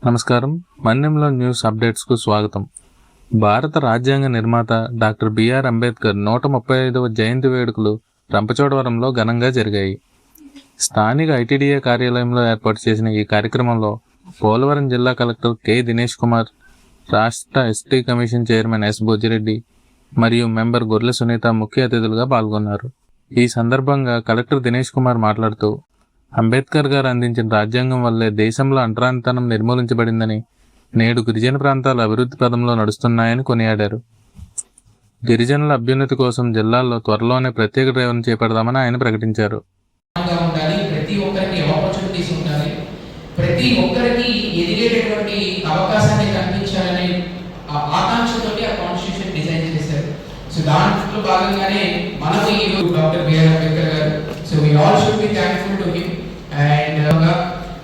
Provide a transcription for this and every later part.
నమస్కారం. మన్యంలో న్యూస్ అప్డేట్స్కు స్వాగతం. భారత రాజ్యాంగ నిర్మాత డాక్టర్ బిఆర్ అంబేద్కర్ 135వ జయంతి వేడుకలు రంపచోడవరంలో ఘనంగా జరిగాయి. స్థానిక ఐటీడీఏ కార్యాలయంలో ఏర్పాటు చేసిన ఈ కార్యక్రమంలో పోలవరం జిల్లా కలెక్టర్ కె దినేష్ కుమార్, రాష్ట్ర ST commission chairman S Bojjireddy మరియు మెంబర్ గొర్లె సునీత ముఖ్య అతిథులుగా పాల్గొన్నారు. ఈ సందర్భంగా కలెక్టర్ దినేష్ కుమార్ మాట్లాడుతూ, అంబేద్కర్ గారు అందించిన రాజ్యాంగం వల్లే దేశంలో అంటరానితనం నిర్మూలించబడిందని, నేడు గిరిజన ప్రాంతాలు అభివృద్ధి పదంలో నడుస్తున్నాయని కొనియాడారు. గిరిజనుల అభ్యున్నతి కోసం జిల్లాల్లో త్వరలోనే ప్రత్యేక డ్రైవ్ను చేపడదామని ఆయన ప్రకటించారు. ప్రతి ఒక్కరికి ఎదిగేటటువంటి అవకాశాన్ని కల్పించాలనే ఆకాంక్షతోటి ఆ కాన్స్టిట్యూషన్ డిజైన్ చేశారు. సో దాంట్లో భాగంగానే మనకు ఈరోజు doctor BR Ambedkar garu, so we all should be thankful to him and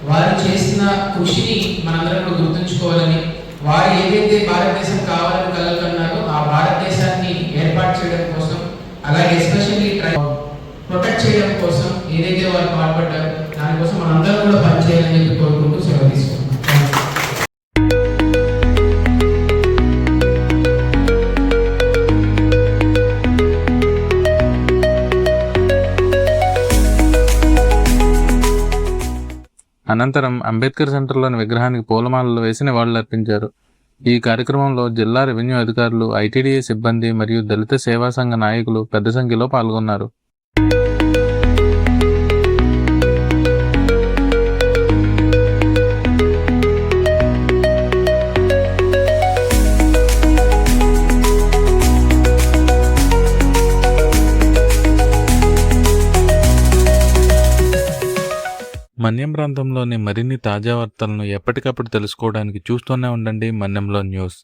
వారు చేసిన కృషిని మనందరం కూడా గుర్తుంచుకోవాలని, వారు ఏదైతే భారతదేశం కావాలని కలలుకన్నారో ఆ భారతదేశాన్ని ఏర్పాటు చేయడం కోసం, అలాగే ఎస్పెషల్లీ ప్రొటెక్ట్ చేయడం కోసం ఏదైతే వారు పాటుపడ్డారో దానికోసం మనందరం కూడా పనిచేయాలని చెప్పి కోరుకుంటూ సెలవు తీసుకుంటాం. అనంతరం అంబేద్కర్ సెంటర్లోని విగ్రహానికి పూలమాలలు వేసి నివాళులర్పించారు. ఈ కార్యక్రమంలో జిల్లా రెవెన్యూ అధికారులు, ఐటీడీఏ సిబ్బంది మరియు దళిత సేవా సంఘ నాయకులు పెద్ద సంఖ్యలో పాల్గొన్నారు. మన్యం ప్రాంతంలోని మరిన్ని తాజా వార్తలను ఎప్పటికప్పుడు తెలుసుకోవడానికి చూస్తూనే ఉండండి మన్యంలో న్యూస్.